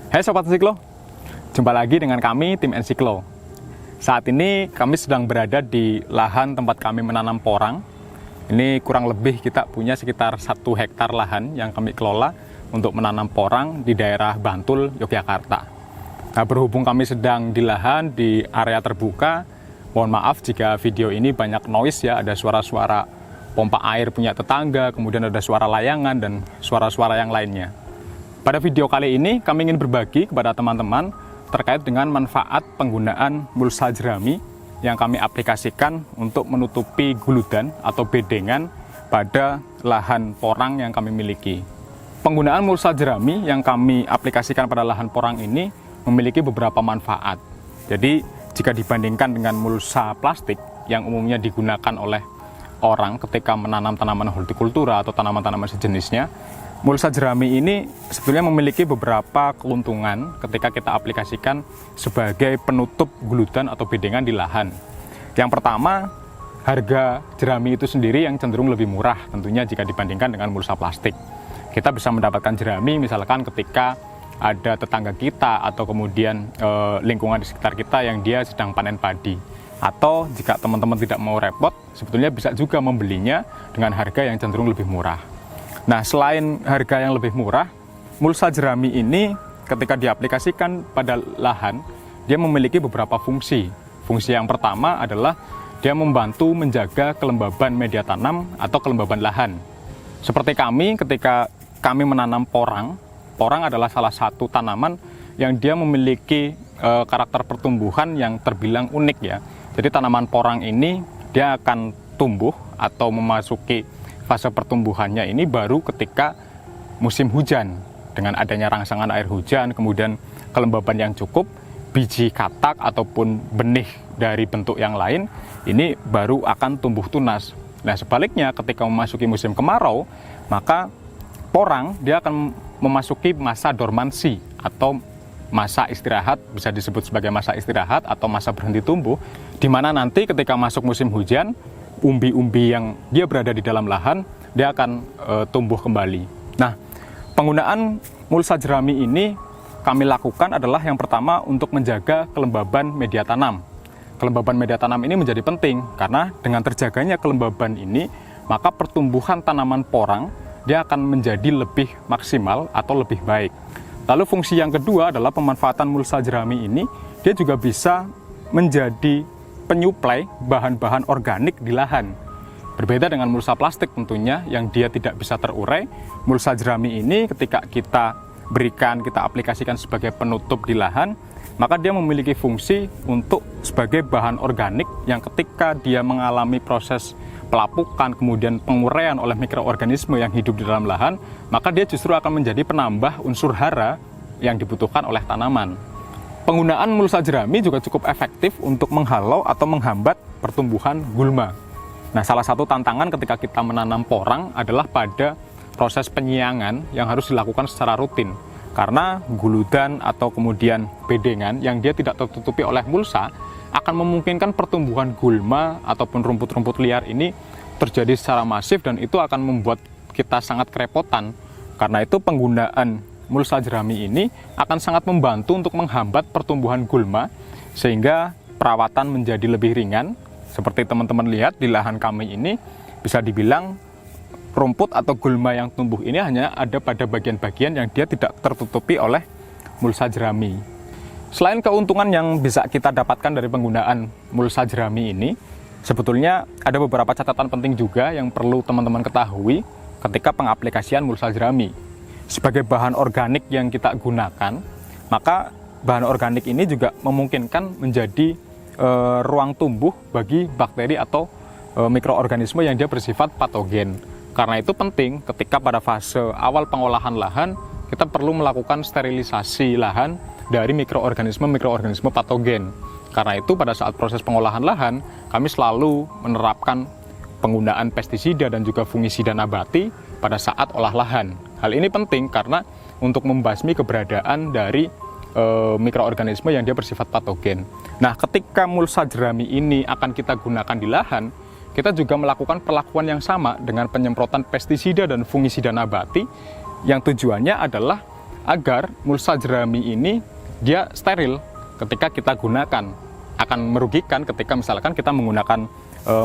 Hai Sobat Ensiklo, jumpa lagi dengan kami tim Ensiklo. Saat ini kami sedang berada di lahan tempat kami menanam porang. Ini kurang lebih kita punya sekitar 1 hektar lahan yang kami kelola untuk menanam porang di daerah Bantul, Yogyakarta. Nah, berhubung kami sedang di lahan di area terbuka, mohon maaf jika video ini banyak noise ya, ada suara-suara pompa air punya tetangga, kemudian ada suara layangan dan suara-suara yang lainnya. Pada video kali ini kami ingin berbagi kepada teman-teman terkait dengan manfaat penggunaan mulsa jerami yang kami aplikasikan untuk menutupi guludan atau bedengan pada lahan porang yang kami miliki. Penggunaan mulsa jerami yang kami aplikasikan pada lahan porang ini memiliki beberapa manfaat. Jadi jika dibandingkan dengan mulsa plastik yang umumnya digunakan oleh orang ketika menanam tanaman hortikultura atau tanaman-tanaman sejenisnya, mulsa jerami ini sebetulnya memiliki beberapa keuntungan ketika kita aplikasikan sebagai penutup guludan atau bedengan di lahan. Yang pertama, harga jerami itu sendiri yang cenderung lebih murah tentunya jika dibandingkan dengan mulsa plastik. Kita bisa mendapatkan jerami misalkan ketika ada tetangga kita atau kemudian lingkungan di sekitar kita yang dia sedang panen padi. Atau jika teman-teman tidak mau repot, sebetulnya bisa juga membelinya dengan harga yang cenderung lebih murah. Nah, selain harga yang lebih murah, mulsa jerami ini ketika diaplikasikan pada lahan, dia memiliki beberapa fungsi. Fungsi yang pertama adalah dia membantu menjaga kelembaban media tanam atau kelembaban lahan. Seperti kami ketika kami menanam porang, porang adalah salah satu tanaman yang dia memiliki karakter pertumbuhan yang terbilang unik ya. Jadi tanaman porang ini dia akan tumbuh atau memasuki fase pertumbuhannya ini baru ketika musim hujan. Dengan adanya rangsangan air hujan, kemudian kelembaban yang cukup, biji katak ataupun benih dari bentuk yang lain, ini baru akan tumbuh tunas. Nah, sebaliknya ketika memasuki musim kemarau, maka porang dia akan memasuki masa dormansi atau masa istirahat, bisa disebut sebagai masa istirahat atau masa berhenti tumbuh, di mana nanti ketika masuk musim hujan, umbi-umbi yang dia berada di dalam lahan, dia akan tumbuh kembali. Nah, penggunaan mulsa jerami ini kami lakukan adalah yang pertama untuk menjaga kelembaban media tanam. Kelembaban media tanam ini menjadi penting karena dengan terjaganya kelembaban ini, maka pertumbuhan tanaman porang dia akan menjadi lebih maksimal atau lebih baik. Lalu fungsi yang kedua adalah pemanfaatan mulsa jerami ini, dia juga bisa menjadi penyuplai bahan-bahan organik di lahan. Berbeda dengan mulsa plastik tentunya yang dia tidak bisa terurai, mulsa jerami ini ketika kita berikan, kita aplikasikan sebagai penutup di lahan, maka dia memiliki fungsi untuk sebagai bahan organik yang ketika dia mengalami proses pelapukan, kemudian penguraian oleh mikroorganisme yang hidup di dalam lahan, maka dia justru akan menjadi penambah unsur hara yang dibutuhkan oleh tanaman. Penggunaan mulsa jerami juga cukup efektif untuk menghalau atau menghambat pertumbuhan gulma. Nah, salah satu tantangan ketika kita menanam porang adalah pada proses penyiangan yang harus dilakukan secara rutin. Karena guludan atau kemudian bedengan yang dia tidak tertutupi oleh mulsa akan memungkinkan pertumbuhan gulma ataupun rumput-rumput liar ini terjadi secara masif dan itu akan membuat kita sangat kerepotan. Karena itu penggunaan mulsa jerami ini akan sangat membantu untuk menghambat pertumbuhan gulma sehingga perawatan menjadi lebih ringan. Seperti teman-teman lihat di lahan kami ini, bisa dibilang rumput atau gulma yang tumbuh ini hanya ada pada bagian-bagian yang dia tidak tertutupi oleh mulsa jerami. Selain keuntungan yang bisa kita dapatkan dari penggunaan mulsa jerami ini, sebetulnya ada beberapa catatan penting juga yang perlu teman-teman ketahui ketika pengaplikasian mulsa jerami. Sebagai bahan organik yang kita gunakan, maka bahan organik ini juga memungkinkan menjadi ruang tumbuh bagi bakteri atau mikroorganisme yang dia bersifat patogen. Karena itu penting ketika pada fase awal pengolahan lahan, kita perlu melakukan sterilisasi lahan dari mikroorganisme patogen. Karena itu pada saat proses pengolahan lahan, kami selalu menerapkan penggunaan pestisida dan juga fungisida nabati pada saat olah lahan. Hal ini penting karena untuk membasmi keberadaan dari mikroorganisme yang dia bersifat patogen. Nah, ketika mulsa jerami ini akan kita gunakan di lahan, kita juga melakukan perlakuan yang sama dengan penyemprotan pestisida dan fungisida nabati yang tujuannya adalah agar mulsa jerami ini dia steril ketika kita gunakan. Akan merugikan ketika misalkan kita menggunakan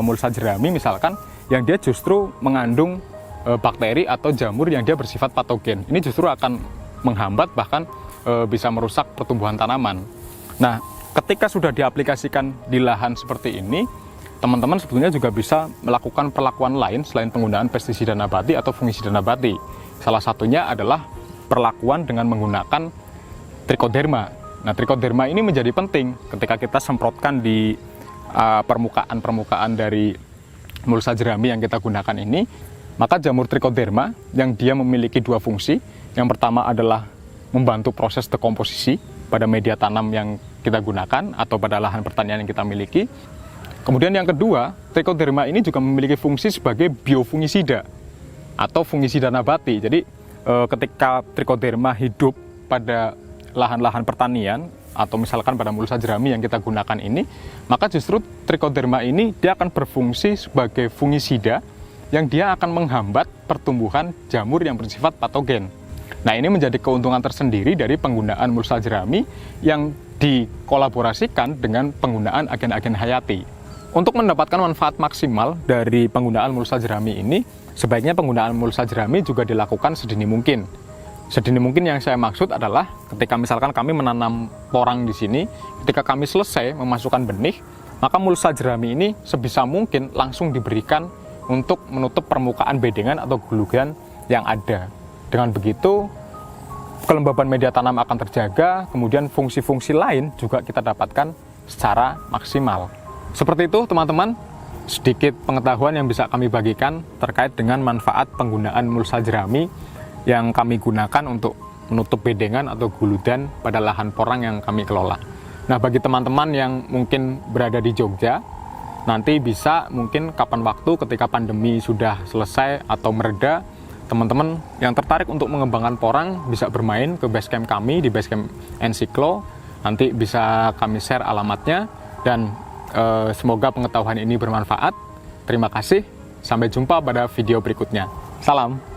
mulsa jerami misalkan yang dia justru mengandung bakteri atau jamur yang dia bersifat patogen. Ini justru akan menghambat bahkan bisa merusak pertumbuhan tanaman. Nah, ketika sudah diaplikasikan di lahan seperti ini, teman-teman sebetulnya juga bisa melakukan perlakuan lain selain penggunaan pestisida nabati atau fungisida nabati. Salah satunya adalah perlakuan dengan menggunakan trichoderma. Nah, trichoderma ini menjadi penting ketika kita semprotkan di permukaan dari mulsa jerami yang kita gunakan ini. Maka jamur trichoderma yang dia memiliki dua fungsi. Yang pertama adalah membantu proses dekomposisi pada media tanam yang kita gunakan atau pada lahan pertanian yang kita miliki. Kemudian yang kedua, trichoderma ini juga memiliki fungsi sebagai biofungisida atau fungisida nabati. Jadi ketika trichoderma hidup pada lahan-lahan pertanian atau misalkan pada mulsa jerami yang kita gunakan ini, maka justru trichoderma ini dia akan berfungsi sebagai fungisida yang dia akan menghambat pertumbuhan jamur yang bersifat patogen. Nah, ini menjadi keuntungan tersendiri dari penggunaan mulsa jerami yang dikolaborasikan dengan penggunaan agen-agen hayati. Untuk mendapatkan manfaat maksimal dari penggunaan mulsa jerami ini, sebaiknya penggunaan mulsa jerami juga dilakukan sedini mungkin. Sedini mungkin yang saya maksud adalah ketika misalkan kami menanam porang di sini, ketika kami selesai memasukkan benih, maka mulsa jerami ini sebisa mungkin langsung diberikan untuk menutup permukaan bedengan atau gulugan yang ada. Dengan begitu, kelembaban media tanam akan terjaga, kemudian fungsi-fungsi lain juga kita dapatkan secara maksimal. Seperti itu teman-teman, sedikit pengetahuan yang bisa kami bagikan terkait dengan manfaat penggunaan mulsa jerami yang kami gunakan untuk menutup bedengan atau guludan pada lahan porang yang kami kelola. Nah, bagi teman-teman yang mungkin berada di Jogja, nanti bisa mungkin kapan waktu ketika pandemi sudah selesai atau mereda, teman-teman yang tertarik untuk mengembangkan porang bisa bermain ke basecamp kami di basecamp Ensiklo. Nanti bisa kami share alamatnya dan semoga pengetahuan ini bermanfaat. Terima kasih, sampai jumpa pada video berikutnya. Salam.